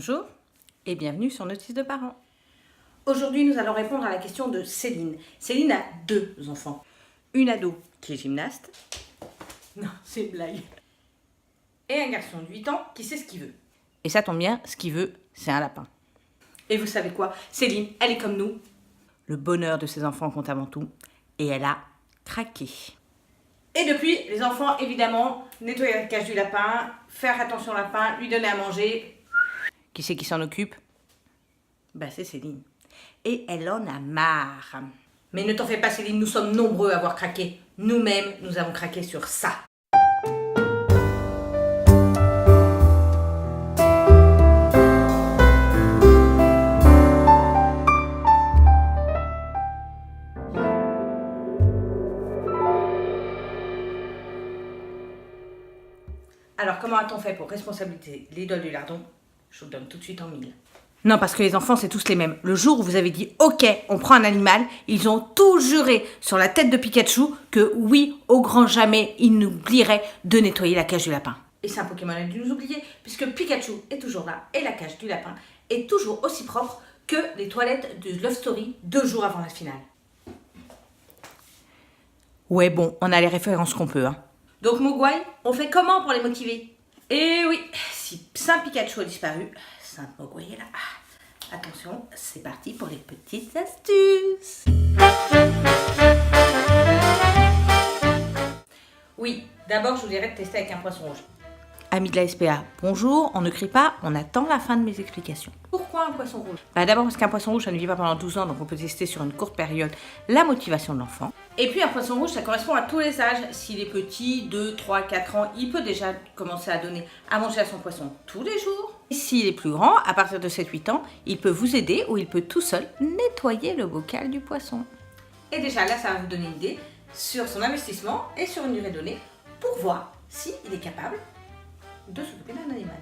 Bonjour et bienvenue sur Notice de parents. Aujourd'hui, nous allons répondre à la question de Céline. Céline a 2 enfants. Une ado qui est gymnaste. Non, c'est une blague. Et un garçon de 8 ans qui sait ce qu'il veut. Et ça tombe bien, ce qu'il veut, c'est un lapin. Et vous savez quoi? Céline, elle est comme nous. Le bonheur de ses enfants compte avant tout. Et elle a craqué. Et depuis, les enfants, évidemment, nettoyer la cage du lapin, faire attention au lapin, lui donner à manger. Qui c'est qui s'en occupe? Bah, c'est Céline. Et elle en a marre. Mais ne t'en fais pas, Céline, nous sommes nombreux à avoir craqué. Nous-mêmes, nous avons craqué sur ça. Alors, comment a-t-on fait pour responsabiliser l'idole du lardon? Je vous le donne tout de suite en 1000. Non, parce que les enfants, c'est tous les mêmes. Le jour où vous avez dit « Ok, on prend un animal », ils ont tous juré sur la tête de Pikachu que oui, au grand jamais, ils n'oublieraient de nettoyer la cage du lapin. Et c'est un Pokémon a dû nous oublier, puisque Pikachu est toujours là et la cage du lapin est toujours aussi propre que les toilettes de Love Story 2 jours avant la finale. Ouais, bon, on a les références qu'on peut, hein. Donc, Mogwai, on fait comment pour les motiver? Eh oui, si Saint Pikachu a disparu, Sainte Mogwai est là. Attention, c'est parti pour les petites astuces. Oui, d'abord, je vous dirais de tester avec un poisson rouge. Amis de la SPA, bonjour, on ne crie pas, on attend la fin de mes explications. Pourquoi un poisson rouge? D'abord parce qu'un poisson rouge, ça ne vit pas pendant 12 ans, donc on peut tester sur une courte période la motivation de l'enfant. Et puis un poisson rouge, ça correspond à tous les âges. S'il est petit, 2, 3, 4 ans, il peut déjà commencer à donner à manger à son poisson tous les jours. Et s'il est plus grand, à partir de 7-8 ans, il peut vous aider ou il peut tout seul nettoyer le bocal du poisson. Et déjà là, ça va vous donner une idée sur son investissement et sur une durée donnée pour voir s'il est capable de s'occuper d'un animal.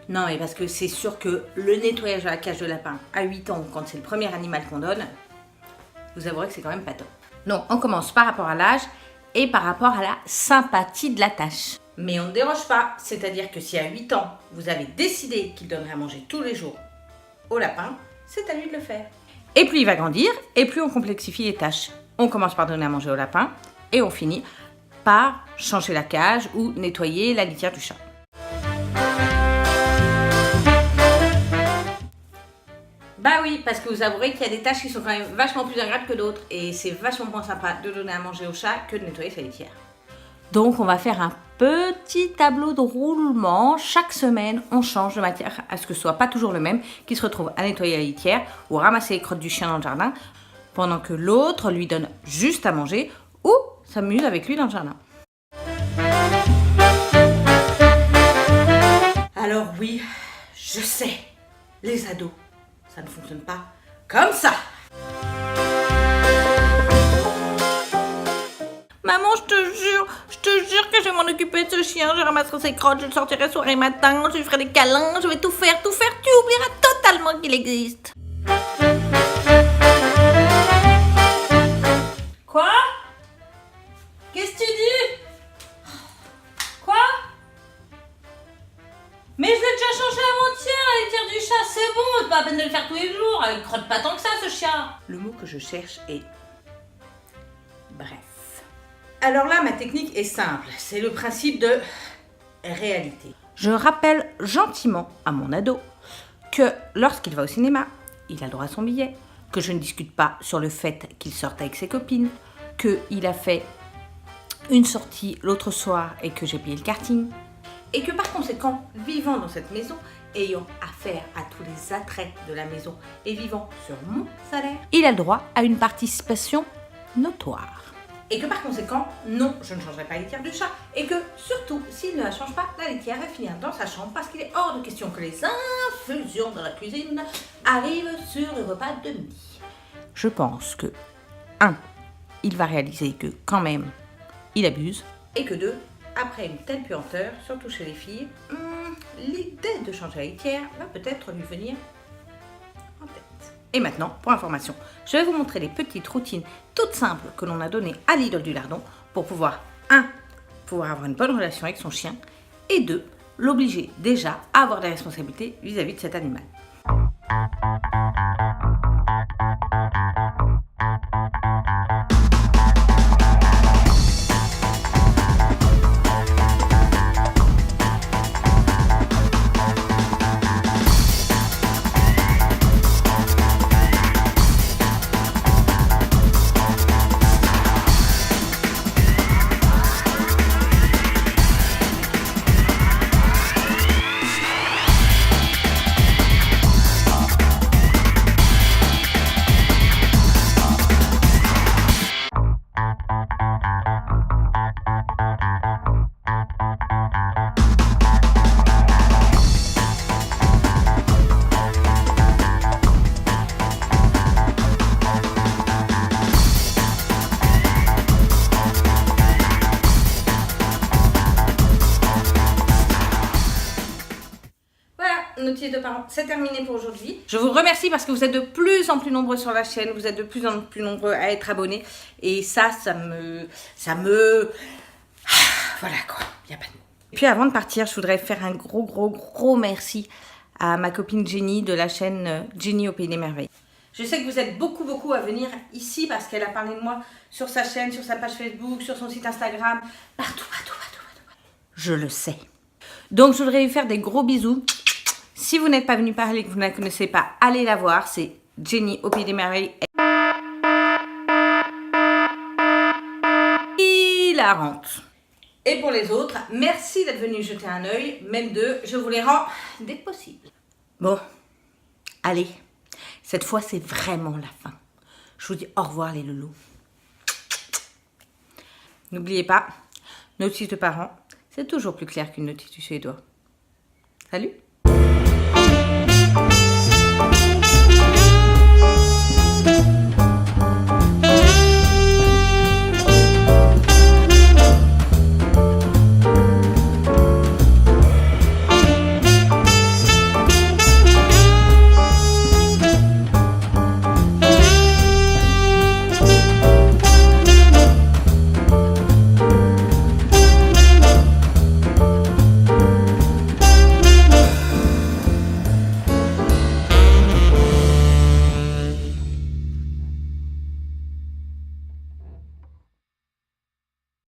Non, mais parce que c'est sûr que le nettoyage de la cage de lapin à 8 ans, quand c'est le premier animal qu'on donne, vous avouerez que c'est quand même pas top. Donc, on commence par rapport à l'âge et par rapport à la sympathie de la tâche. Mais on ne déroge pas, c'est-à-dire que si à 8 ans, vous avez décidé qu'il donnerait à manger tous les jours au lapin, c'est à lui de le faire. Et plus il va grandir, et plus on complexifie les tâches. On commence par donner à manger au lapin, et on finit par changer la cage ou nettoyer la litière du chat. Bah oui, parce que vous avouerez qu'il y a des tâches qui sont quand même vachement plus agréables que d'autres. Et c'est vachement moins sympa de donner à manger au chat que de nettoyer sa litière. Donc on va faire un petit tableau de roulement. Chaque semaine, on change de matière à ce que ce soit pas toujours le même qui se retrouve à nettoyer la litière ou à ramasser les crottes du chien dans le jardin, pendant que l'autre lui donne juste à manger ou s'amuse avec lui dans le jardin. Alors oui, je sais, les ados, ça ne fonctionne pas comme ça. Maman, je te jure que je vais m'en occuper de ce chien, je ramasserai ses crottes, je le sortirai soir et matin, je lui ferai des câlins, je vais tout faire, tu oublieras totalement qu'il existe. Quoi? Qu'est-ce que tu dis? Quoi? Mais je l'ai déjà changé avant-hier, la litière du chat, c'est bon, c'est pas la peine de le faire tous les jours, il crotte pas tant que ça ce chien. Le mot que je cherche est... bref. Alors là, ma technique est simple, c'est le principe de réalité. Je rappelle gentiment à mon ado que lorsqu'il va au cinéma, il a le droit à son billet, que je ne discute pas sur le fait qu'il sorte avec ses copines, qu'il a fait une sortie l'autre soir et que j'ai payé le karting. Et que par conséquent, vivant dans cette maison, ayant affaire à tous les attraits de la maison et vivant sur mon salaire, il a le droit à une participation notoire. Et que par conséquent, non, je ne changerai pas la litière du chat. Et que surtout, s'il ne la change pas, la litière va finir dans sa chambre parce qu'il est hors de question que les infusions de la cuisine arrivent sur le repas de midi. Je pense que 1. Il va réaliser que quand même, il abuse. Et que 2. Après une telle puanteur, surtout chez les filles, l'idée de changer la litière va peut-être lui venir en tête. Et maintenant, pour information, je vais vous montrer les petites routines toutes simples que l'on a données à l'idole du lardon pour pouvoir 1. pouvoir avoir une bonne relation avec son chien. Et 2, l'obliger déjà à avoir des responsabilités vis-à-vis de cet animal. Notice de parents, c'est terminé pour aujourd'hui. Je vous remercie parce que vous êtes de plus en plus nombreux sur la chaîne, vous êtes de plus en plus nombreux à être abonnés et ça me... Voilà quoi, il n'y a pas de mots. Et puis avant de partir, je voudrais faire un gros merci à ma copine Jenny de la chaîne Jenny au Pays des Merveilles. Je sais que vous êtes beaucoup à venir ici parce qu'elle a parlé de moi sur sa chaîne, sur sa page Facebook, sur son site Instagram, partout. Je le sais. Donc je voudrais lui faire des gros bisous. Si vous n'êtes pas venu par elle et que vous ne la connaissez pas, allez la voir. C'est Jenny au Pays des Merveilles. Hilarante. Et pour les autres, merci d'être venus jeter un œil. Même deux, je vous les rends dès que possible. Bon, allez. Cette fois, c'est vraiment la fin. Je vous dis au revoir les loulous. N'oubliez pas, notice de parents, c'est toujours plus clair qu'une notice du suédois. Salut!